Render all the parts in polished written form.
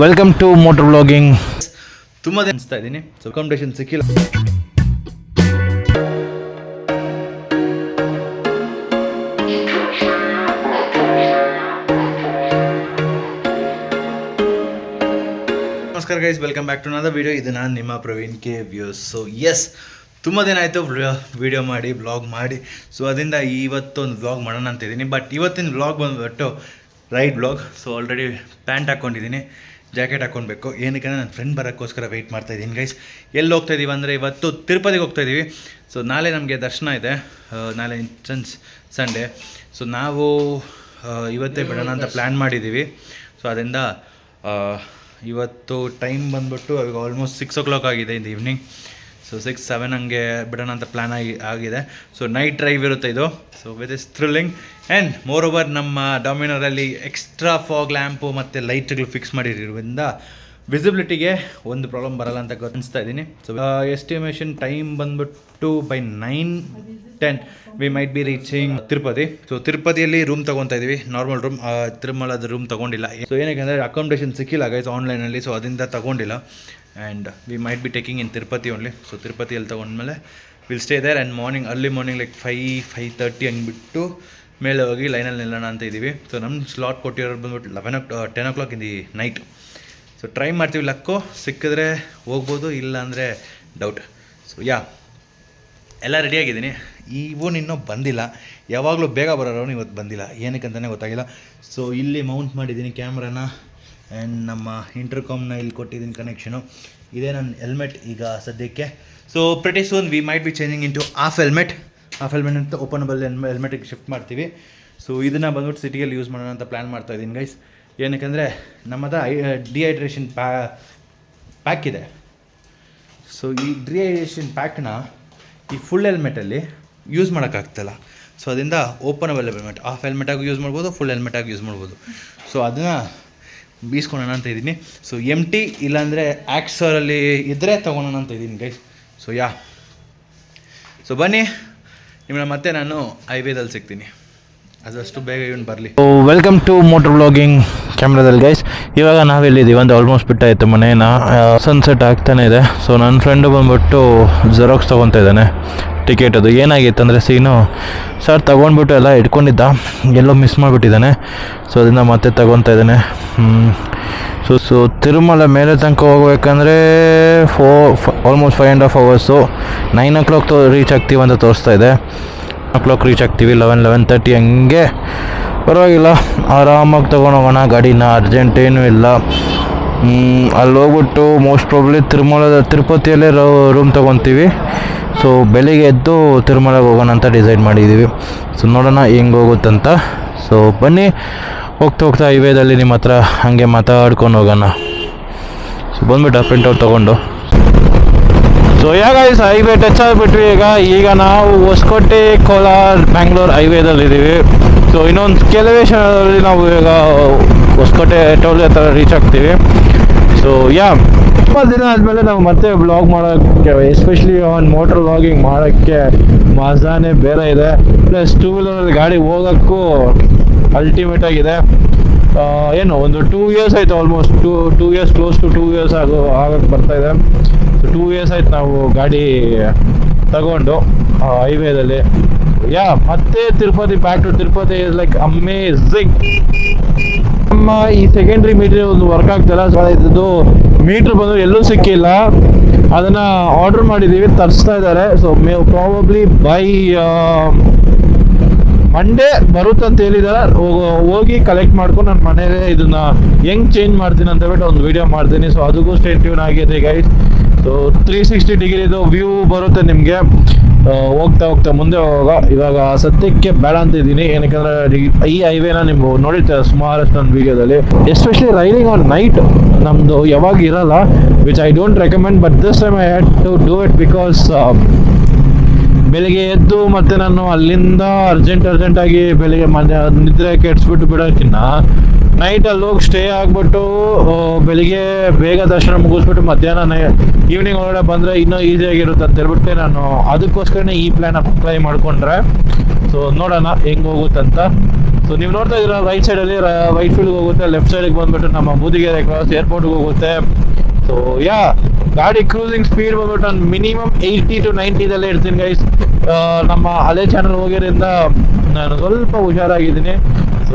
Welcome to motor vlogging. ತುಂಬ ದಿನ ಅನಿಸ್ತಾ ಇದ್ದೀನಿ. ಸೊ ಅಕಾಮಿಡೇಷನ್ ಸಿಕ್ಕಿಲ್ಲ. ನಮಸ್ಕಾರ guys, welcome back to another video. ಇದು ನಾನು ನಿಮ್ಮ Praveen K views. So yes, ತುಂಬ ದಿನ ಆಯಿತು ವಿಡಿಯೋ ಮಾಡಿ, ವ್ಲಾಗ್ ಮಾಡಿ. ಸೊ ಅದರಿಂದ ಇವತ್ತೊಂದು ವ್ಲಾಗ್ ಮಾಡೋಣ ಅಂತಿದ್ದೀನಿ. ಬಟ್ ಇವತ್ತಿನ ವ್ಲಾಗ್ ಬಂದುಬಿಟ್ಟು ride vlog. So already pant ಹಾಕ್ಕೊಂಡಿದ್ದೀನಿ, ಜಾಕೆಟ್ ಹಾಕ್ಕೊಳ್ಬೇಕು. ಏನಕ್ಕೆ ನನ್ನ ಫ್ರೆಂಡ್ ಬರೋಕ್ಕೋಸ್ಕರ ವೆಯ್ಟ್ ಮಾಡ್ತಾಯಿದ್ದೀನಿ ಗೈಸ್. ಎಲ್ಲಿ ಹೋಗ್ತಾಯಿದ್ದೀವಿ ಅಂದರೆ ಇವತ್ತು ತಿರುಪತಿಗೆ ಹೋಗ್ತಾಯಿದ್ದೀವಿ. ಸೊ ನಾಳೆ ನಮಗೆ ದರ್ಶನ ಇದೆ, ನಾಳೆ ಸಂಡೇ. ಸೊ ನಾವು ಇವತ್ತೇ ಬಿಡೋಣ ಅಂತ ಪ್ಲ್ಯಾನ್ ಮಾಡಿದ್ದೀವಿ. ಸೊ ಅದರಿಂದ ಇವತ್ತು ಟೈಮ್ ಬಂದುಬಿಟ್ಟು ಇವಾಗ ಆಲ್ಮೋಸ್ಟ್ 6 o'clock ಆಗಿದೆ ಇನ್ ಈವ್ನಿಂಗ್. ಸೊ 6-7 ಹಂಗೆ ಬಿಡೋಣ ಅಂತ ಪ್ಲ್ಯಾನ್ ಆಗಿದೆ. ಸೊ ನೈಟ್ ಡ್ರೈವ್ ಇರುತ್ತೆ ಇದು. So with is thrilling. And more over ನಮ್ಮ ಡಾಮಿನರಲ್ಲಿ ಎಕ್ಸ್ಟ್ರಾ ಫಾಗ್ ಲ್ಯಾಂಪು ಮತ್ತು ಲೈಟ್ಗಳು ಫಿಕ್ಸ್ ಮಾಡಿರೋದ್ರಿಂದ ವಿಸಿಬಿಲಿಟಿಗೆ ಒಂದು ಪ್ರಾಬ್ಲಮ್ ಬರಲ್ಲ ಅಂತ ಅನಿಸ್ತಾ ಇದ್ದೀನಿ. ಸೊ ಎಸ್ಟಿಮೇಷನ್ ಟೈಮ್ ಬಂದುಬಿಟ್ಟು by 9-10 we might be reaching Tirupati. So ತಿರುಪತಿಯಲ್ಲಿ ರೂಮ್ ತೊಗೊತಾ ಇದ್ದೀವಿ, ನಾರ್ಮಲ್ ರೂಮ್. ತಿರುಮಲದ ರೂಮ್ ತೊಗೊಂಡಿಲ್ಲ. ಸೊ ಏನಕ್ಕೆ ಅಂದರೆ ಅಕಾಮಿಡೇಷನ್ ಸಿಕ್ಕಿಲ್ಲ ಗೈಸ್ ಆನ್ಲೈನಲ್ಲಿ. ಸೊ ಅದರಿಂದ ತೊಗೊಂಡಿಲ್ಲ. And we might be taking in Tirupati only. So ತಿರುಪತಿಯಲ್ಲಿ ತೊಗೊಂಡ್ಮೇಲೆ will stay there. And early morning like 5-5:30 ಹಂಗಿಬಿಟ್ಟು ಮೇಲೆ ಹೋಗಿ ಲೈನಲ್ಲಿ ನಿಲ್ಲೋಣ ಅಂತ ಇದ್ದೀವಿ. ಸೊ ನಮ್ಮ ಸ್ಲಾಟ್ ಕೊಟ್ಟಿರೋದು ಬಂದ್ಬಿಟ್ಟು 10 o'clock in the night. So try ಮಾಡ್ತೀವಿ, ಲಕ್ಕು ಸಿಕ್ಕಿದ್ರೆ ಹೋಗ್ಬೋದು, ಇಲ್ಲ ಅಂದರೆ ಡೌಟ್. ಸೊ ಎಲ್ಲ ರೆಡಿಯಾಗಿದ್ದೀನಿ. ಇವನು ಇನ್ನೂ ಬಂದಿಲ್ಲ. ಯಾವಾಗಲೂ ಬೇಗ ಬರೋರು ಇವತ್ತು ಬಂದಿಲ್ಲ, ಏನಕ್ಕಂತಲೇ ಗೊತ್ತಾಗಿಲ್ಲ. ಸೊ ಇಲ್ಲಿ ಮೌಂಟ್ ಮಾಡಿದ್ದೀನಿ ಕ್ಯಾಮ್ರಾನ. ಆ್ಯಂಡ್ ನಮ್ಮ ಇಂಟರ್ಕಾಮ್ನ ಇಲ್ಲಿ ಕೊಟ್ಟಿದ್ದೀನಿ ಕನೆಕ್ಷನು. ಇದೇ ನನ್ನ ಹೆಲ್ಮೆಟ್ ಈಗ ಸದ್ಯಕ್ಕೆ. So pretty soon V might B changing into half helmet ಅಂತ ಓಪನಬಲ್ ಹೆಲ್ಮೆಟಿಗೆ ಶಿಫ್ಟ್ ಮಾಡ್ತೀವಿ. ಸೊ ಇದನ್ನು ಬಂದ್ಬಿಟ್ಟು ಸಿಟಿಯಲ್ಲಿ ಯೂಸ್ ಮಾಡೋಣ ಅಂತ ಪ್ಲ್ಯಾನ್ ಮಾಡ್ತಾಯಿದ್ದೀನಿ ಗೈಸ್. ಏನಕ್ಕೆಂದರೆ ನಮ್ಮದು ಡಿಹೈಡ್ರೇಷನ್ ಪ್ಯಾಕ್ ಇದೆ. ಸೊ ಈ ಡಿಹೈಡ್ರೇಷನ್ ಪ್ಯಾಕ್ನ ಈ ಫುಲ್ ಹೆಲ್ಮೆಟಲ್ಲಿ ಯೂಸ್ ಮಾಡೋಕ್ಕಾಗ್ತಾಯಿಲ್ಲ. ಸೊ ಅದರಿಂದ ಓಪನಬಲ್ ಹೆಲ್ಮೆಟ್, ಹಾಫ್ ಹೆಲ್ಮೆಟಾಗಿ ಯೂಸ್ ಮಾಡ್ಬೋದು, ಫುಲ್ ಹೆಲ್ಮೆಟಾಗಿ ಯೂಸ್ ಮಾಡ್ಬೋದು. ಸೊ ಅದನ್ನು ಬೀಸ್ಕೊಳ್ಳೋಣ ಅಂತ ಇದ್ದೀನಿ. ಸೊ MT ಇಲ್ಲಾಂದರೆ ಆಕ್ಸರಲ್ಲಿ ಇದ್ದರೆ ತೊಗೊಳೋಣ ಅಂತ ಇದ್ದೀನಿ ಗೈಸ್. ಸೊ ಬನ್ನಿ, ನಿಮ್ಮನ್ನ ಮತ್ತೆ ನಾನು ಹೈವೇದಲ್ಲಿ ಸಿಗ್ತೀನಿ. ಅದಷ್ಟು ಬೇಗ ಇವನು ಬರಲಿ. So welcome to motor vlogging ಕ್ಯಾಮ್ರಾದಲ್ಲಿ ಗೈಸ್. ಇವಾಗ ನಾವೆಲ್ಲಿದ್ದೀವಿ ಅಂತ ಆಲ್ಮೋಸ್ಟ್ ಬಿಟ್ಟಾಯಿತು ಮನೇನ. ಸನ್ಸೆಟ್ ಆಗ್ತಾನೆ ಇದೆ. ಸೊ ನನ್ನ ಫ್ರೆಂಡು ಬಂದುಬಿಟ್ಟು ಜೆರಾಕ್ಸ್ ತೊಗೊತಾ ಇದ್ದಾನೆ ಟಿಕೆಟ್. ಅದು ಏನಾಗಿತ್ತು ಅಂದರೆ ಸೀನು ಸರ್ ತೊಗೊಂಡ್ಬಿಟ್ಟು ಎಲ್ಲ ಇಟ್ಕೊಂಡಿದ್ದ, ಎಲ್ಲೋ ಮಿಸ್ ಮಾಡಿಬಿಟ್ಟಿದ್ದಾನೆ. ಸೊ ಅದನ್ನು ಮತ್ತೆ ತೊಗೊತಾ ಇದ್ದಾನೆ. ಸೊ ತಿರುಮಲ ಮೇಲೆ ತನಕ ಹೋಗ್ಬೇಕಂದ್ರೆ ಆಲ್ಮೋಸ್ಟ್ 5.5 hours. 9 o'clock ರೀಚ್ ಆಗ್ತೀವಿ ಅಂತ ತೋರಿಸ್ತಾ ಇದೆ. 9 o'clock ರೀಚ್ ಆಗ್ತೀವಿ, 11-11:30 ಹಂಗೆ. ಪರವಾಗಿಲ್ಲ, ಆರಾಮಾಗಿ ತೊಗೊಂಡೋಗೋಣ ಗಾಡಿನ, ಅರ್ಜೆಂಟ್ ಏನೂ ಇಲ್ಲ. ಅಲ್ಲಿ ಹೋಗ್ಬಿಟ್ಟು ಮೋಸ್ಟ್ ಪ್ರಾಬ್ಲಿ ತಿರುಪತಿಯಲ್ಲೇ ರೂಮ್ ತೊಗೊತೀವಿ. ಸೊ ಬೆಳಿಗ್ಗೆ ಎದ್ದು ತಿರುಮಲಗೆ ಹೋಗೋಣ ಅಂತ ಡಿಸೈಡ್ ಮಾಡಿದ್ದೀವಿ. ಸೊ ನೋಡೋಣ ಹೆಂಗೆ ಹೋಗುತ್ತಂತ. ಸೊ ಬನ್ನಿ, ಹೋಗ್ತಾ ಹೈವೇದಲ್ಲಿ ನಿಮ್ಮ ಹತ್ರ ಹಾಗೆ ಮಾತಾಡ್ಕೊಂಡು ಹೋಗೋಣ. ಸೊ ಬಂದುಬಿಟ್ಟು ಪ್ರಿಂಟೌಟ್ ತೊಗೊಂಡು. ಸೊ ಗೈಸ್ ಹೈವೇ ಟಚ್ ಆಗಿಬಿಟ್ವಿ. ಈಗ ನಾವು ಹೊಸಕೋಟೆ, ಕೋಲಾರ, ಬ್ಯಾಂಗ್ಳೂರು ಹೈವೇದಲ್ಲಿದ್ದೀವಿ. ಸೊ ಇನ್ನೊಂದು ಕೆಲವೇ ಕ್ಷಣದಲ್ಲಿ ನಾವು ಈಗ ಹೊಸಕೋಟೆ ಟೋಲ್ ಹತ್ರ ರೀಚ್ ಆಗ್ತೀವಿ. ಸೊ ತುಂಬ ದಿನ ಆದಮೇಲೆ ನಾವು ಮತ್ತೆ ವ್ಲಾಗ್ ಮಾಡೋಕ್ಕೆ, ಎಸ್ಪೆಷಲಿ ಆನ್ ಮೋಟರ್ ವ್ಲಾಗಿಂಗ್ ಮಾಡೋಕ್ಕೆ ಮಜಾನೇ ಬೇರೆ ಇದೆ. ಪ್ಲಸ್ 2-wheeಲರಲ್ಲಿ ಗಾಡಿ ಹೋಗೋಕ್ಕೂ ಅಲ್ಟಿಮೇಟ್ ಆಗಿದೆ. ಏನು ಒಂದು 2 years ಆಯಿತು, almost 2 years, close to 2 years ಆಗಕ್ಕೆ ಬರ್ತಾಯಿದೆ. 2 years ಆಯ್ತು ನಾವು ಗಾಡಿ ತಗೊಂಡು ಹೈವೇದಲ್ಲಿ. ಮತ್ತೆ Tirupati, back to Tirupati is like amazing. ನಮ್ಮ ಈ ಸೆಕೆಂಡ್ರಿ ಮೀಟರ್ ಒಂದು ವರ್ಕ್ ಆಗ್ತಾಯಿಲ್ಲ. ಸೊ ಇದು ಮೀಟ್ರ್ ಬಂದು ಎಲ್ಲೂ ಸಿಕ್ಕಿಲ್ಲ. ಅದನ್ನು ಆರ್ಡ್ರ್ ಮಾಡಿದ್ದೀವಿ, ತರಿಸ್ತಾ ಇದ್ದಾರೆ. ಸೊ ಪ್ರಾಬಬ್ಲಿ ಬೈ ಮಂಡೇ ಬರುತ್ತಂತ ಹೇಳಿದ್ದಾರೆ. ಹೋಗಿ ಕಲೆಕ್ಟ್ ಮಾಡ್ಕೊಂಡು ನನ್ನ ಮನೇಲಿ ಇದನ್ನು ಹೆಂಗೆ ಚೇಂಜ್ ಮಾಡ್ತೀನಿ ಅಂತ ಹೇಳ್ಬಿಟ್ಟು ಒಂದು ವೀಡಿಯೋ ಮಾಡ್ತೀನಿ. ಸೊ ಅದಕ್ಕೂ ಸ್ಟೇ ಟ್ಯೂನ್ ಆಗಿದೆ ಗೈಸ್. ಸೊ 360 ಡಿಗ್ರಿದು ವ್ಯೂ ಬರುತ್ತೆ ನಿಮಗೆ ಹೋಗ್ತಾ ಮುಂದೆ ಇವಾಗ ಸದ್ಯಕ್ಕೆ ಬೇಡ ಅಂತಿದ್ದೀನಿ. ಏನಕ್ಕೆ ಈ ಹೈವೇನ ನೀವು ನೋಡಿರ್ತೀರ ಸುಮಾರಷ್ಟು ನನ್ನ ವೀಡಿಯೋದಲ್ಲಿ. ಎಸ್ಪೆಷಲಿ ರೈಡಿಂಗ್ ಆನ್ ನೈಟ್ ನಮ್ಮದು ಯಾವಾಗ ಇರಲ್ಲ, which I don't recommend. But this time I had to do it because ಬೆಳಿಗ್ಗೆ ಎದ್ದು ಮತ್ತೆ ನಾನು ಅಲ್ಲಿಂದ ಅರ್ಜೆಂಟಾಗಿ ಬೆಳಿಗ್ಗೆ ನಿದ್ರೆ ಕೆಡಿಸ್ಬಿಟ್ಟು ಬಿಡೋಕ್ಕಿಂತ ನೈಟಲ್ಲಿ ಹೋಗಿ ಸ್ಟೇ ಆಗಿಬಿಟ್ಟು ಬೆಳಿಗ್ಗೆ ಬೇಗ ದರ್ಶನ ಮುಗಿಸ್ಬಿಟ್ಟು ಮಧ್ಯಾಹ್ನ ಈವ್ನಿಂಗ್ ಒಳಗಡೆ ಬಂದರೆ ಇನ್ನೂ ಈಸಿಯಾಗಿರುತ್ತೆ ಅಂತ ಹೇಳ್ಬಿಟ್ಟು ನಾನು ಅದಕ್ಕೋಸ್ಕರನೇ ಈ ಪ್ಲ್ಯಾನ್ ಅಪ್ಲೈ ಮಾಡಿಕೊಂಡ್ರೆ. ಸೊ ನೋಡೋಣ ಹೆಂಗೆ ಹೋಗುತ್ತಂತ. ಸೊ ನೀವು ನೋಡ್ತಾ ಇದ್ದೀರಾ ರೈಟ್ ಸೈಡಲ್ಲಿ ವೈಟ್ ಫೀಲ್ಡ್ಗೆ ಹೋಗುತ್ತೆ, ಲೆಫ್ಟ್ ಸೈಡಿಗೆ ಬಂದುಬಿಟ್ಟು ನಮ್ಮ ಬೂದಿಗೆರೆ ಕ್ರಾಸ್ ಏರ್ಪೋರ್ಟ್ಗೆ ಹೋಗುತ್ತೆ. ಸೊ ಗಾಡಿ ಕ್ರೂಸಿಂಗ್ ಸ್ಪೀಡ್ ಬಂದ್ಬಿಟ್ಟು ನಾನು ಮಿನಿಮಮ್ 80 to 90 ಇರ್ತೀನಿ ಗೈಸ್. ನಮ್ಮ ಹಳೆ ಚಾನಲ್ ಹೋಗಿರೋದ್ರಿಂದ ನಾನು ಸ್ವಲ್ಪ ಹುಷಾರಾಗಿದ್ದೀನಿ. ಸೊ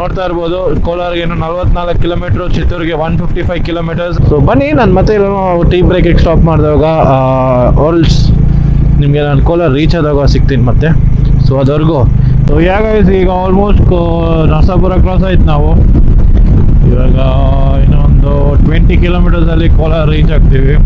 ನೋಡ್ತಾ ಇರ್ಬೋದು, ಕೋಲಾರ್ಗೆ 44 ಕಿಲೋಮೀಟ್ರು, ಚಿತ್ತೂರಿಗೆ 155 ಕಿಲೋಮೀಟರ್ಸ್. ಸೊ ಬನ್ನಿ, ನಾನು ಮತ್ತೆ ಟೀ ಬ್ರೇಕಿಗೆ ಸ್ಟಾಪ್ ಮಾಡಿದಾಗ ಆಲ್ಸ್ ನಿಮಗೆ ನಾನು ಕೋಲಾರ ರೀಚ್ ಆದಾಗ ಸಿಗ್ತೀನಿ ಮತ್ತೆ. ಸೊ ಅದುವರೆಗೂ ಈಗ ಆಲ್ಮೋಸ್ಟ್ ನರಸಾಪುರ ಕ್ರಾಸ್ ಆಯ್ತು. ನಾವು ಇವಾಗ ಇನ್ನೊಂದು 20 ಕಿಲೋಮೀಟರ್ಸಲ್ಲಿ ಕೋಲಾರ ರೀಚ್ ಆಗ್ತೀವಿ.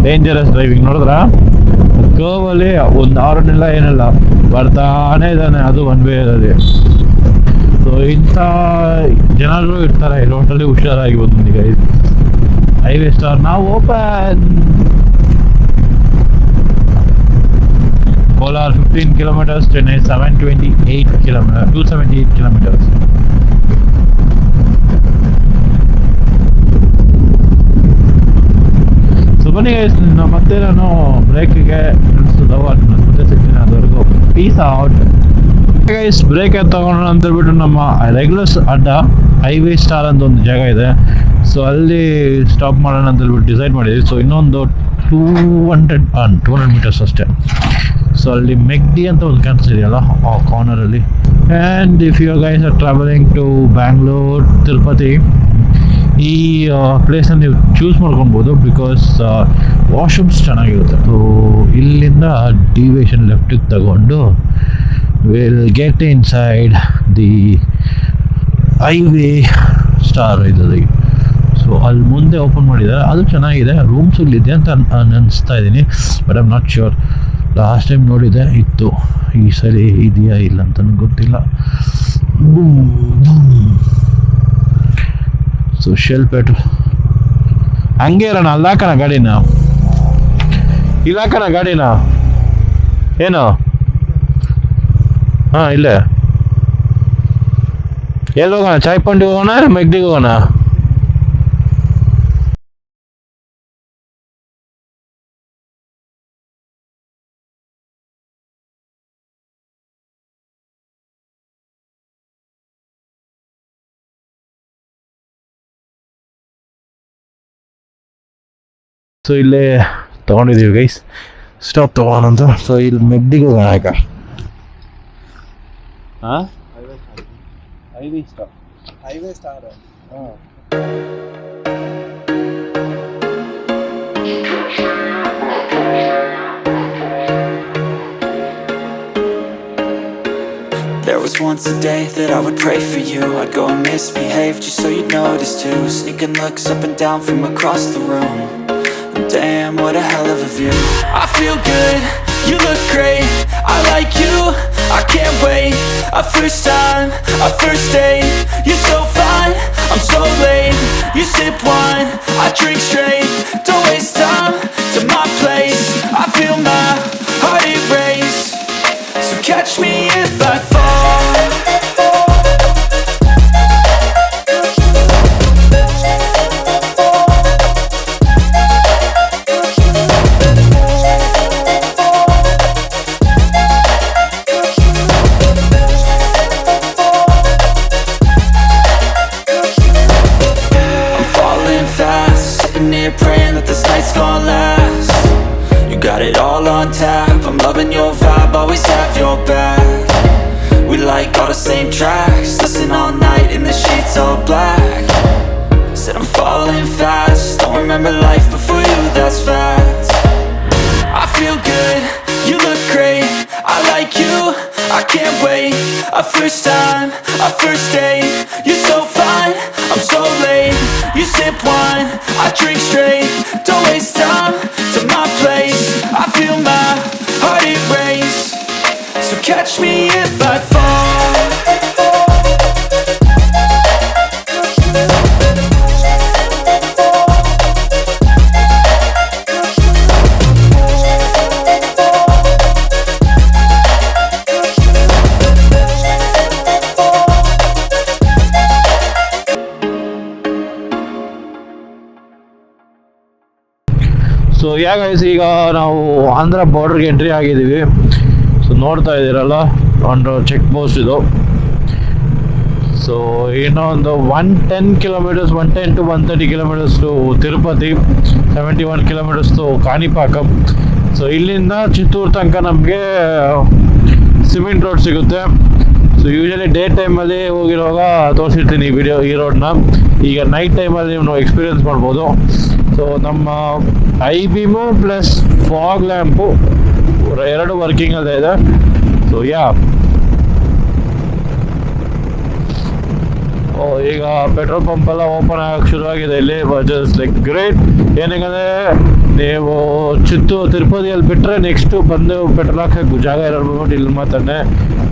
ಡೇಂಜರಸ್ ಡ್ರೈವಿಂಗ್ ನೋಡಿದ್ರ, ಕರ್ವಲ್ಲಿ ಒಂದು ಹಾರ್ನ್ ಏನಿಲ್ಲ, ಬರ್ತಾನೆ ಇದ್ದಾನೆ, ಅದು ಒನ್ ವೇದಲ್ಲಿ. ಸೊ ಇಂಥ ಜನರು ಇರ್ತಾರೆ ರೋಡಲ್ಲಿ, ಹುಷಾರಾಗಿ ಬಂದು ಈಗ ಹೈವೇ ಸ್ಟಾರ್ ನಾವು open. Kolar 15 kilometres, Chennai 278 kilometres. So ಬನ್ನಿ ಮತ್ತೆ ನಾನು ಬ್ರೇಕಿಗೆ ಮತ್ತೆ ಸಿಗ್ತೀನಿ. ಅದವರೆಗೂ ಪೀಸ್ ಔಟ್ ಗೈಸ್. ಬ್ರೇಕ್ ತಗೊಂಡು ಅಂತೇಳ್ಬಿಟ್ಟು ನಮ್ಮ ರೆಗ್ಯುಲರ್ಸ್ ಅಡ್ಡ ಹೈವೇ ಸ್ಟಾರ್ ಅಂತ ಒಂದು ಜಾಗ ಇದೆ. ಸೊ ಅಲ್ಲಿ ಸ್ಟಾಪ್ ಮಾಡೋಣ ಅಂತೇಳ್ಬಿಟ್ಟು ಡಿಸೈಡ್ ಮಾಡಿದ್ವಿ. ಸೊ ಇನ್ನೊಂದು 200 ಮೀಟರ್ಸ್ ಅಷ್ಟೇ. ಸೊ ಅಲ್ಲಿ ಮೆಗ್ಡಿ ಅಂತ ಒಂದು ಕಾಣಿಸ್ತಿದೆಯಲ್ಲ ಆ ಕಾರ್ನರಲ್ಲಿ. And if you guys are travelling to Bangalore, Tirupati, ಈ ಪ್ಲೇಸ್ನ ನೀವು ಚೂಸ್ ಮಾಡ್ಕೊಬೋದು, ಬಿಕಾಸ್ ವಾಶ್ರೂಮ್ಸ್ ಚೆನ್ನಾಗಿರುತ್ತೆ. ಸೊ ಇಲ್ಲಿಂದ ಡಿವಿಯೇಷನ್ ಲೆಫ್ಟಿಗೆ ತಗೊಂಡು will get inside the highway star ಇದೆ. ಸೊ ಅಲ್ಲಿ ಮುಂದೆ ಓಪನ್ ಮಾಡಿದ್ದಾರೆ, ಅದು ಚೆನ್ನಾಗಿದೆ, ರೂಮ್ಸ್ ಇಲ್ಲಿದೆ ಅಂತ ಅನಿಸ್ತಾ ಇದ್ದೀನಿ, but I'm not sure. Last time ನೋಡಿದೆ ಇತ್ತು, ಈ ಸರಿ ಇದೆಯಾ ಇಲ್ಲ ಅಂತ ನನಗೆ ಗೊತ್ತಿಲ್ಲ. ಸೊ ಶೆಲ್ ಪೆಟ್ರೋಲ್ ಹಂಗೆ ಇರೋಣ. ಅಲ್ಲಾಕಣ ಗಾಡಿನ, ಇಲ್ಲಾಕಣ ಗಾಡಿನ, ಏನು ಹಾಂ ಇಲ್ಲೇ ಎಲ್ಲಿ ಹೋಗೋಣ? ಚಾಯ್ ಪಾಯಿಂಟಿಗೆ ಹೋಗೋಣ, ಮೆಗ್ಡಿಗೆ ಹೋಗೋಣ? ಸೊ ಇಲ್ಲೇ ತೊಗೊಂಡಿದ್ದೀವಿ ಗೈಸ್, ಸ್ಟಾಪ್ ತೊಗೊಳೋಣಂತ. ಸೊ ಇಲ್ಲಿ ಮೆಗ್ಡಿಗೆ ಹೋಗೋಣ ಈಗ. ಹಾಂ, ಹೈವೇ ಸ್ಟಾರ್. ಹಾಂ, There was once a day that I would pray for you. I'd go and misbehave just so you'd notice too. Sneaking looks up and down from across the room. And damn, what a hell of a view. I feel good, you look great, I like you, I can't wait. A first time, a first date. You're so fine, I'm so late. You sip wine, I drink straight. Don't waste time to my place. I feel my heart erase. So catch me if I fall. I'm falling fast, sitting here praying that this night's gonna last. You got it all on tap, I'm loving your vibe, always have your back. We like all the same tracks, listen all night in the sheets all black. Said I'm falling fast, don't remember life before you, that's fact. I feel good, you look great, I like you, I can't wait. A first time, a first date. You're so fine, I'm so late. You sip wine, I drink straight. Don't waste time to my place. I feel my heart erase. So catch me if I fall. So guys, ಈಗ ನಾವು ಆಂಧ್ರ ಬಾರ್ಡರ್ಗೆ entry ಆಗಿದ್ದೀವಿ. So ನೋಡ್ತಾ ಇದ್ದೀರಲ್ಲ, ಒಂದು check post ಇದು. So ಇನ್ನೊಂದು 110 kilometres, 110 to 130 kilometres to Tirupati, 71 kilometres to Kanipakam. So ಇಲ್ಲಿಂದ ಚಿತ್ತೂರು ತನಕ ನಮಗೆ ಸಿಮೆಂಟ್ ರೋಡ್ ಸಿಗುತ್ತೆ. ಸೊ ಯೂಶಲಿ ಡೇ ಟೈಮಲ್ಲಿ ಹೋಗಿರುವಾಗ ತೋರಿಸಿರ್ತೀನಿ ಈ ರೋಡ್ನ. ಈಗ ನೈಟ್ ಟೈಮಲ್ಲಿ ನೀವು ಎಕ್ಸ್ಪೀರಿಯೆನ್ಸ್ ಮಾಡ್ಬೋದು. ಸೊ ನಮ್ಮ I beam plus fog lamp ಎರಡು ವರ್ಕಿಂಗಲ್ಲೇ ಇದೆ. ಸೊ ಈಗ ಪೆಟ್ರೋಲ್ ಪಂಪೆಲ್ಲ ಓಪನ್ ಆಗಕ್ಕೆ ಶುರುವಾಗಿದೆ ಇಲ್ಲಿ. Just like great. ಏನಂದರೆ ನೀವು ತಿರುಪತಿಯಲ್ಲಿ ಬಿಟ್ಟರೆ ನೆಕ್ಸ್ಟು ಬಂದು ಪೆಟ್ರೋಲ್ ಹಾಕಕ್ಕೆ ಜಾಗ ಇರೋದು ಇಲ್ಲಿ ಮಾತಾನೆ,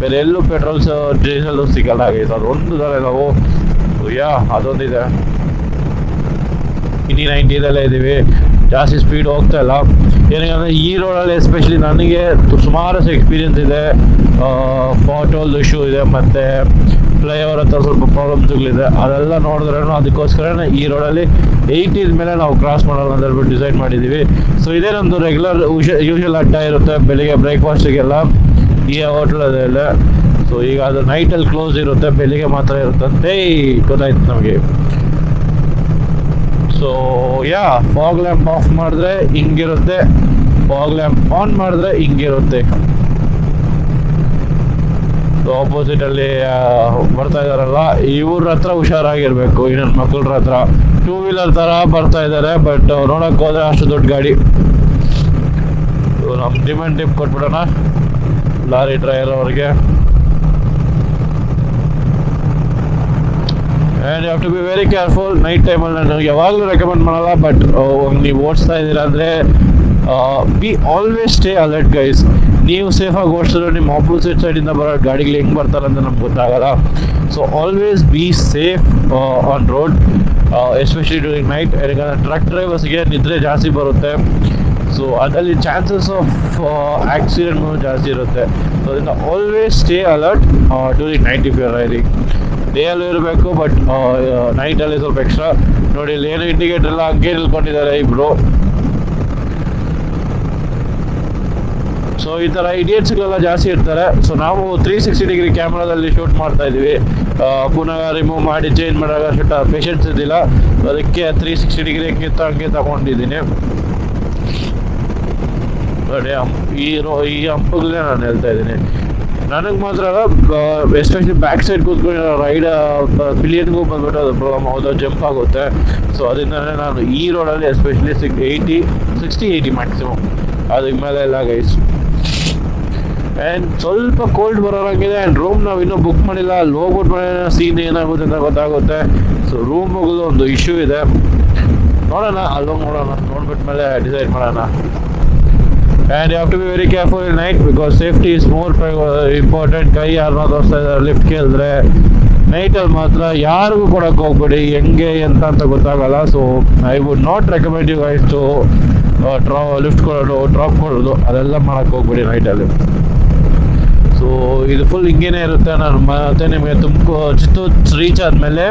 ಬೇರೆ ಎಲ್ಲೂ ಪೆಟ್ರೋಲ್ಸ್ ಡೀಸೆಲ್ಲು ಸಿಗಲ್ಲ ಆಗೈತೆ. ಅದು ಒಂದು ಥರ ನಾವು ಅದೊಂದಿದೆ. ಇನ್ನಿ 90 ಇದ್ದೀವಿ, ಜಾಸ್ತಿ ಸ್ಪೀಡ್ ಹೋಗ್ತಾ ಇಲ್ಲ. ಏನಂದರೆ ಈ ರೋಡಲ್ಲಿ ಎಸ್ಪೆಷಲಿ ನನಗೆ ಸುಮಾರು ಎಕ್ಸ್ಪೀರಿಯೆನ್ಸ್ ಇದೆ. ಫಾಟೋಲ್ದು ಇಶ್ಯೂ ಇದೆ, ಮತ್ತು ಫ್ಲೈಓವರ್ ಹತ್ರ ಸ್ವಲ್ಪ ಪ್ರಾಬ್ಲಮ್ಸ್ಗಳಿದೆ. ಅದೆಲ್ಲ ನೋಡಿದ್ರೂ ಅದಕ್ಕೋಸ್ಕರ ಈ ರೋಡಲ್ಲಿ 80 ಮೇಲೆ ನಾವು ಕ್ರಾಸ್ ಮಾಡೋಣ ಅಂತ ಹೇಳ್ಬಿಟ್ಟು ಡಿಸೈಡ್ ಮಾಡಿದ್ದೀವಿ. ಸೊ ಇದೇ ನಮ್ಮದು ರೆಗ್ಯುಲರ್ ಯೂಶುವಲ್ ಅಡ್ಡ ಇರುತ್ತೆ ಬೆಳಿಗ್ಗೆ ಬ್ರೇಕ್ಫಾಸ್ಟಿಗೆಲ್ಲ ಈ ಹೋಟ್ಲಲ್ಲೇ. ಸೊ ಈಗ ಅದು ನೈಟಲ್ಲಿ ಕ್ಲೋಸ್ ಇರುತ್ತೆ, ಬೆಳಿಗ್ಗೆ ಮಾತ್ರ ಇರುತ್ತೆ ಅಂತ ಗೊತ್ತಾಯ್ತು ನಮಗೆ. ಸೊ ಫಾಗ್ ಲ್ಯಾಂಪ್ ಆಫ್ ಮಾಡಿದ್ರೆ ಹಿಂಗಿರುತ್ತೆ, ಫಾಗ್ ಲ್ಯಾಂಪ್ ಆನ್ ಮಾಡಿದ್ರೆ ಹಿಂಗಿರುತ್ತೆ. ಸೊ ಆಪೋಸಿಟಲ್ಲಿ ಬರ್ತಾ ಇದ್ದಾರಲ್ಲ, ಇವ್ರ ಹತ್ರ ಹುಷಾರಾಗಿರ್ಬೇಕು. ಇನ್ನೊಂದು ಮಕ್ಕಳ ಹತ್ರ 2 ವೀಲರ್ ಥರ ಬರ್ತಾ ಇದ್ದಾರೆ, ಬಟ್ ನೋಡೋಕೆ ಹೋದರೆ ಅಷ್ಟು ದೊಡ್ಡ ಗಾಡಿ. ನಮ್ಮ ಡಿಮ್ಯಾಂಡ್ ಟಿಪ್ ಕೊಟ್ಬಿಡೋಣ ಲಾರಿ ಡ್ರೈವರ್ ಅವ್ರಿಗೆ. And you have to be very careful. Night ಟೈಮಲ್ಲಿ ನಾನು ಯಾವಾಗಲೂ ರೆಕಮೆಂಡ್ ಮಾಡಲ್ಲ, ಬಟ್ ನೀವು ಓಡಿಸ್ತಾ ಇದ್ದೀರಾ ಅಂದರೆ B always stay alert guys. ನೀವು ಸೇಫಾಗಿ ಓಡಿಸಿದ್ರೆ ನಿಮ್ಮ ಆಪೋಸಿಟ್ ಸೈಡಿಂದ ಬರೋ ಗಾಡಿಗಳು ಹೆಂಗೆ ಬರ್ತಾರೆ ಅಂತ ನಮ್ಗೆ ಗೊತ್ತಾಗಲ್ಲ. So always be safe on road, especially during night. ಯಾಕಂದರೆ ಟ್ರಕ್ ಡ್ರೈವರ್ಸ್ಗೆ ನಿದ್ರೆ ಜಾಸ್ತಿ ಬರುತ್ತೆ. ಸೊ ಅದರಲ್ಲಿ ಚಾನ್ಸಸ್ ಆಫ್ ಆಕ್ಸಿಡೆಂಟ್ಗಳು ಜಾಸ್ತಿ ಇರುತ್ತೆ. ಸೊ ಅದರಿಂದ always stay alert during night if you are riding. ಡೇಯಲ್ಲೂ ಇರಬೇಕು, ಬಟ್ ನೈಟಲ್ಲಿ ಸ್ವಲ್ಪ ಎಕ್ಸ್ಟ್ರಾ. ನೋಡಿ ಇಲ್ಲಿ ಏನು ಇಂಡಿಕೇಟರ್ ಎಲ್ಲ ಹಂಗೆ ನಿಲ್ಕೊಂಡಿದ್ದಾರೆ ಇಬ್ಬರು. ಸೊ ಈ ಥರ ಇಡಿಯಟ್ಸ್ಗಳೆಲ್ಲ ಜಾಸ್ತಿ ಇರ್ತಾರೆ. ಸೊ ನಾವು 360 ಡಿಗ್ರಿ ಕ್ಯಾಮ್ರಾದಲ್ಲಿ ಶೂಟ್ ಮಾಡ್ತಾ ಇದ್ದೀವಿ. ಪುನಃ ರಿಮೂವ್ ಮಾಡಿ ಚೇಂಜ್ ಮಾಡಾಗ ಪೇಷನ್ಸ್ ಇದ್ದಿಲ್ಲ, ಅದಕ್ಕೆ 360 ಡಿಗ್ರಿ ಹಂಗೆ ತಗೊಂಡಿದ್ದೀನಿ. ನೋಡಿ ಈ ಹಂಪಗಳೇ ನಾನು ಹೇಳ್ತಾ ಇದ್ದೀನಿ. ನನಗೆ ಮಾತ್ರ ಎಸ್ಪೆಷಲಿ ಬ್ಯಾಕ್ ಸೈಡ್ ಕೂತ್ಕೊಂಡು ರೈಡ್ ಪಿಲಿಯನ್ಗೂ ಬಂದ್ಬಿಟ್ಟು ಅದು ಪ್ರಾಬ್ಲಮ್ ಹೌದು, ಜಂಪ್ ಆಗುತ್ತೆ. ಸೊ ಅದರಿಂದಲೇ ನಾನು ಈ ರೋಡಲ್ಲಿ ಎಸ್ಪೆಷಲಿ 60-80 ಮ್ಯಾಕ್ಸಿಮಮ್, ಅದಕ್ಕೆ ಮೇಲೆ ಎಲ್ಲ ಗೈಸ್. ಆ್ಯಂಡ್ ಸ್ವಲ್ಪ ಕೋಲ್ಡ್ ಬರೋಂಗಿದೆ. ಆ್ಯಂಡ್ ರೂಮ್ ನಾವು ಇನ್ನೂ ಬುಕ್ ಮಾಡಿಲ್ಲ, ಅಲ್ಲಿ ಹೋಗ್ಬಿಟ್ಟು ಸೀನ್ ಏನಾಗುತ್ತೆ ಅಂತ ಗೊತ್ತಾಗುತ್ತೆ. ಸೊ ರೂಮ್ ಹೋಗೋದು ಒಂದು ಇಶ್ಯೂ ಇದೆ, ನೋಡೋಣ, ಅಲ್ಲೋಗಿ ನೋಡೋಣ, ನೋಡ್ಬಿಟ್ಮೇಲೆ ಡಿಸೈಡ್ ಮಾಡೋಣ. And you have to be very careful in night because safety is more important. ಕೈ ಯಾರನ್ನ ತೋರಿಸ್ತಾ ಇದ್ದಾರೆ ಲಿಫ್ಟ್ ಕೇಳಿದ್ರೆ ನೈಟಲ್ಲಿ ಮಾತ್ರ ಯಾರಿಗೂ ಕೊಡೋಕೆ ಹೋಗ್ಬೇಡಿ, ಹೆಂಗೆ ಅಂತ ಗೊತ್ತಾಗಲ್ಲ. So I would not recommend you guys to lift ಕೊಡೋದು, ಡ್ರಾಪ್ ಕೊಡೋದು, ಅದೆಲ್ಲ ಮಾಡೋಕ್ಕೆ ಹೋಗ್ಬೇಡಿ ನೈಟಲ್ಲಿ. ಸೊ ಇದು ಫುಲ್ ಹಿಂಗೇನೆ ಇರುತ್ತೆ. ನಾನು ಮತ್ತೆ ನಿಮಗೆ ಚಿತ್ತೂರು ರೀಚ್ ಆದಮೇಲೆ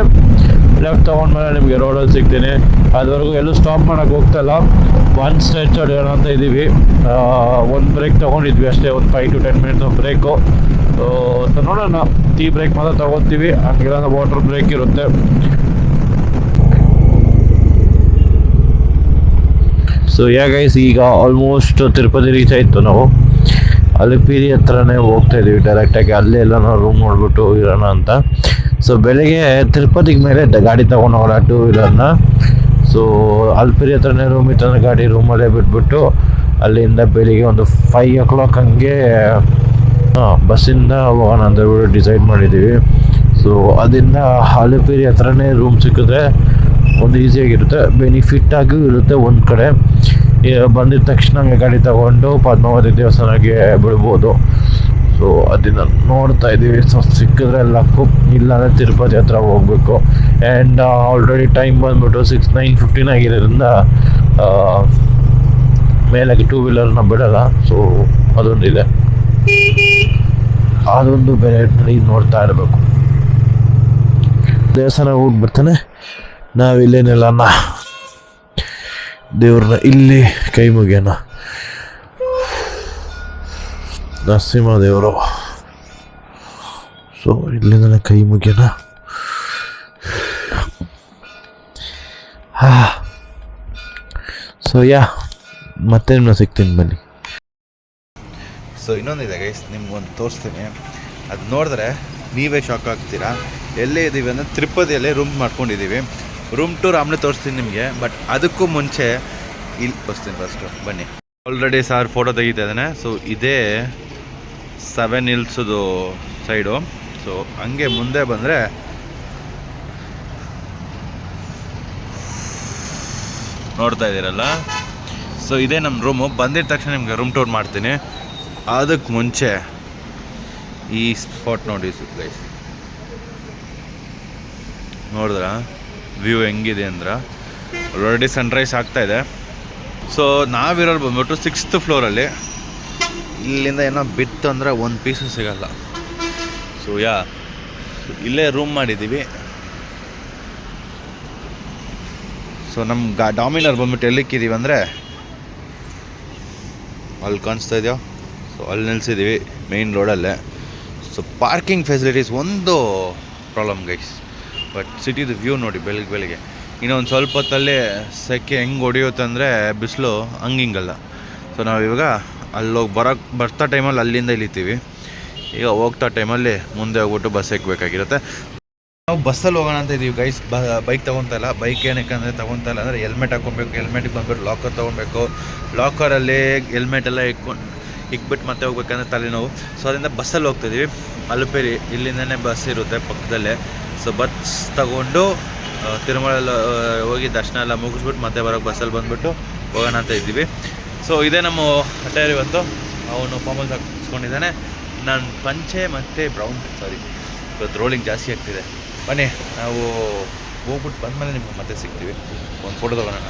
ಲೆಫ್ಟ್ ತೊಗೊಂಡ್ಮೇಲೆ ನಿಮಗೆ ರೋಡಲ್ಲಿ ಸಿಗ್ತೀನಿ. ಅದುವರೆಗೂ ಎಲ್ಲೂ ಸ್ಟಾಪ್ ಮಾಡೋಕ್ಕೆ ಹೋಗ್ತಾಯಿಲ್ಲ, ಒನ್ ಸ್ಟ್ರೆಚ್ ಹೊಡೆಯೋಣ ಅಂತ ಇದ್ದೀವಿ. ಒಂದು ಬ್ರೇಕ್ ತೊಗೊಂಡಿದ್ವಿ ಅಷ್ಟೇ, ಒಂದು 5 to 10 ಮಿನಿಟ್ಸ್ ಒಂದು ಬ್ರೇಕು. ಸೊ ನೋಡೋಣ, ಟೀ ಬ್ರೇಕ್ ಮಾತ್ರ ತೊಗೊತೀವಿ, ಹಂಗಿಲ್ಲ ವಾಟರ್ ಬ್ರೇಕ್ ಇರುತ್ತೆ. ಸೊ ಗೈಸ್, ಈಗ ಆಲ್ಮೋಸ್ಟ್ ತಿರುಪತಿ ರೀಚ್ ಆಯಿತು. ನಾವು ಅಲಿಪಿರಿ ಹತ್ರನೇ ಹೋಗ್ತಾ ಇದ್ದೀವಿ ಡೈರೆಕ್ಟಾಗಿ, ಅಲ್ಲೇ ಎಲ್ಲ ನಾವು ರೂಮ್ ನೋಡ್ಬಿಟ್ಟು ಇರೋಣ ಅಂತ. ಸೊ ಬೆಳಿಗ್ಗೆ ತಿರುಪತಿಗೆ ಮೇಲೆ ಗಾಡಿ ತೊಗೊಂಡು ಹೋಗೋಣ 2 ವೀಲರ್ನ. ಸೊ ಅಲಿಪಿರಿ ಹತ್ರನೇ ರೂಮ್ ಇತ್ತಂದ್ರೆ ಗಾಡಿ ರೂಮಲ್ಲೇ ಬಿಟ್ಬಿಟ್ಟು ಅಲ್ಲಿಂದ ಬೆಳಿಗ್ಗೆ ಒಂದು 5 o'clock ಹಂಗೆ ಬಸ್ಸಿಂದ ಹೋಗೋಣ ಅಂತ ಹೇಳ್ಬಿಟ್ಟು ಡಿಸೈಡ್ ಮಾಡಿದ್ದೀವಿ. ಸೊ ಅದರಿಂದ ಅಲಿಪಿರಿ ಹತ್ರನೇ ರೂಮ್ ಸಿಕ್ಕಿದ್ರೆ ಒಂದು ಈಸಿಯಾಗಿರುತ್ತೆ, ಬೆನಿಫಿಟ್ಟಾಗೂ ಇರುತ್ತೆ. ಒಂದು ಕಡೆ ಬಂದಿದ ತಕ್ಷಣ ಗಾಡಿ ತಗೊಂಡು ಪದ್ಮಾವತಿ ದೇವಸ್ಥಾನಕ್ಕೆ ಬಿಡ್ಬೋದು. ಸೊ ಅದನ್ನ ನೋಡ್ತಾ ಇದ್ದೀವಿ. ಸೊ ಸಿಕ್ಕಿದ್ರೆ ಲಕ್ಕು, ಇಲ್ಲಾಂದರೆ ತಿರುಪತಿ ಹತ್ರ ಹೋಗಬೇಕು. ಆ್ಯಂಡ್ ಆಲ್ರೆಡಿ ಟೈಮ್ ಬಂದ್ಬಿಟ್ಟು 9:15 ಆಗಿರೋದ್ರಿಂದ ಮೇಲಾಗಿ 2 ವೀಲರ್ನ ಬಿಡೋಲ್ಲ. ಸೊ ಅದೊಂದಿದೆ, ಅದೊಂದು ಬೇರೆ ನೋಡ್ತಾ ಇರಬೇಕು. ದೇವಸ್ಥಾನ ಹೋಗ್ಬಿಡ್ತಾನೆ, ನಾವಿಲ್ಲೇನಿಲ್ಲಣ್ಣ, ದೇವ್ರನ್ನ ಇಲ್ಲಿ ಕೈ ಮುಗಿಯೋಣ. ನರಸಿಂಹ ದೇವರು, ಸೊ ಇಲ್ಲಿಂದಲೇ ಕೈ ಮುಗಿಯೋಣ. ಸೊ ಮತ್ತೆ ನಿಮ್ಮನ್ನ ಸಿಗ್ತೀನಿ ಬನ್ನಿ. ಸೊ ಇನ್ನೊಂದಿದೆ ಗೈಸ್, ನಿಮ್ಗೊಂದು ತೋರಿಸ್ತೀನಿ. ಅದು ನೋಡಿದ್ರೆ ನೀವೇ ಶಾಕ್ ಆಗ್ತೀರಾ. ಎಲ್ಲೇ ಇದ್ದೀವಿ ಅಂದರೆ ತಿರುಪತಿಯಲ್ಲೇ ರೂಮ್ ಮಾಡ್ಕೊಂಡಿದ್ದೀವಿ. ರೂಮ್ ಟೂರ್ ಆಮೇಲೆ ತೋರಿಸ್ತೀನಿ ನಿಮಗೆ, ಬಟ್ ಅದಕ್ಕೂ ಮುಂಚೆ ಇಲ್ಲಿ ತೋರಿಸ್ತೀನಿ ಫಸ್ಟು, ಬನ್ನಿ. ಆಲ್ರೆಡಿ ಸಾರ್ ಫೋಟೋ ತೆಗಿತಾ ಇದ್ದಾನೆ. ಸೊ ಇದೇ 7 ಹಿಲ್ಸದು ಸೈಡು. ಸೊ ಹಂಗೆ ಮುಂದೆ ಬಂದರೆ ನೋಡ್ತಾ ಇದ್ದೀರಲ್ಲ, ಸೊ ಇದೇ ನಮ್ಮ ರೂಮು. ಬಂದಿದ ತಕ್ಷಣ ನಿಮಗೆ ರೂಮ್ ಟೂರ್ ಮಾಡ್ತೀನಿ. ಅದಕ್ಕೆ ಮುಂಚೆ ಈ ಸ್ಪಾಟ್ ನೋಡಿ ಗೈಸ್, ನೋಡಿದ್ರ ವ್ಯೂ ಹೆಂಗಿದೆ ಅಂದ್ರೆ ಆಲ್ರೆಡಿ ಸನ್ರೈಸ್ ಆಗ್ತಾಯಿದೆ. ಸೊ ನಾವಿರೋರು ಬಂದ್ಬಿಟ್ಟು 6th ಫ್ಲೋರಲ್ಲಿ. ಇಲ್ಲಿಂದ ಏನೋ ಬಿತ್ತು ಅಂದರೆ ಒಂದು ಪೀಸು ಸಿಗಲ್ಲ. ಸೊ ಇಲ್ಲೇ ರೂಮ್ ಮಾಡಿದ್ದೀವಿ. ಸೊ ನಮ್ಮ ಡಾಮಿನರ್ ಬಂದ್ಬಿಟ್ಟು ಎಲ್ಲಿಕ್ಕಿದ್ದೀವಿ ಅಂದರೆ ಅಲ್ಲಿ ಕಾಣಿಸ್ತಾ ಇದೆಯೋ, ಸೊ ಅಲ್ಲಿ ನಿಲ್ಸಿದ್ದೀವಿ ಮೇಯ್ನ್ ರೋಡಲ್ಲೇ. ಸೊ ಪಾರ್ಕಿಂಗ್ ಫೆಸಿಲಿಟೀಸ್ ಒಂದು ಪ್ರಾಬ್ಲಮ್ ಗೈಸ್, ಬಟ್ ಸಿಟಿದು ವ್ಯೂ ನೋಡಿ ಬೆಳಿಗ್ಗೆ. ಇನ್ನೊಂದು ಸ್ವಲ್ಪ ಹೊತ್ತಲ್ಲೇ ಸೆಕೆ ಹೆಂಗೆ ಹೊಡೆಯುತ್ತೆ ಅಂದರೆ ಬಿಸಿಲು ಹಿಂಗಲ್ಲ. ಸೊ ನಾವಿವಾಗ ಅಲ್ಲೋಗಿ ಬರ್ತಾ ಟೈಮಲ್ಲಿ ಅಲ್ಲಿಂದ ಇಳಿತೀವಿ. ಈಗ ಹೋಗ್ತಾ ಟೈಮಲ್ಲಿ ಮುಂದೆ ಹೋಗ್ಬಿಟ್ಟು ಬಸ್ ಎಕ್ಕಬೇಕಾಗಿರುತ್ತೆ. ನಾವು ಬಸ್ಸಲ್ಲಿ ಹೋಗೋಣ ಅಂತ ಇದ್ದೀವಿ ಗೈಸ್. ಬೈಕ್ ತೊಗೊತಾ ಇಲ್ಲ. ಬೈಕ್ ಏನಕ್ಕೆ ಅಂದರೆ ತೊಗೊತಾ ಇಲ್ಲ ಅಂದರೆ ಹೆಲ್ಮೆಟ್ ಹಾಕ್ಕೊಬೇಕು. ಹೆಲ್ಮೆಟಿಗೆ ಬಂದ್ಬಿಟ್ಟು ಲಾಕರ್ ತೊಗೊಬೇಕು. ಲಾಕರಲ್ಲಿ ಹೆಲ್ಮೆಟ್ ಎಲ್ಲ ಇಕ್ಬಿಟ್ಟು ಮತ್ತೆ ಹೋಗ್ಬೇಕಂದ್ರೆ ತಲೆನೋವು. ಸೊ ಅದರಿಂದ ಬಸ್ಸಲ್ಲಿ ಹೋಗ್ತಾಯಿದ್ದೀವಿ. ಅಲಿಪಿರಿ ಇಲ್ಲಿಂದನೇ ಬಸ್ ಇರುತ್ತೆ ಪಕ್ಕದಲ್ಲೇ. ಸೊ ಬಸ್ ತಗೊಂಡು ತಿರುಮಲ ಹೋಗಿ ದರ್ಶನ ಎಲ್ಲ ಮುಗಿಸ್ಬಿಟ್ಟು ಮತ್ತೆ ಬರೋಕ್ಕೆ ಬಸ್ಸಲ್ಲಿ ಬಂದುಬಿಟ್ಟು ಹೋಗೋಣ ಅಂತ ಇದ್ದೀವಿ. ಸೊ ಇದೇ ನಮ್ಮ ಅಟೈರ್ ಇವತ್ತು. ಅವನು ಫಾರ್ಮಲ್ಸ್ ಹಾಕಿಸ್ಕೊಂಡಿದ್ದಾನೆ, ನಾನು ಪಂಚೆ ಮತ್ತು ಬ್ರೌನ್ ಇವತ್ತು ರೋಲಿಂಗ್ ಜಾಸ್ತಿ ಆಗ್ತಿದೆ. ಬನ್ನಿ ನಾವು ಹೋಗ್ಬಿಟ್ಟು ಬಂದಮೇಲೆ ನಿಮ್ಗೆ ಮತ್ತೆ ಸಿಗ್ತೀವಿ. ಒಂದು ಫೋಟೋ ತೊಗೊಳೋಣ.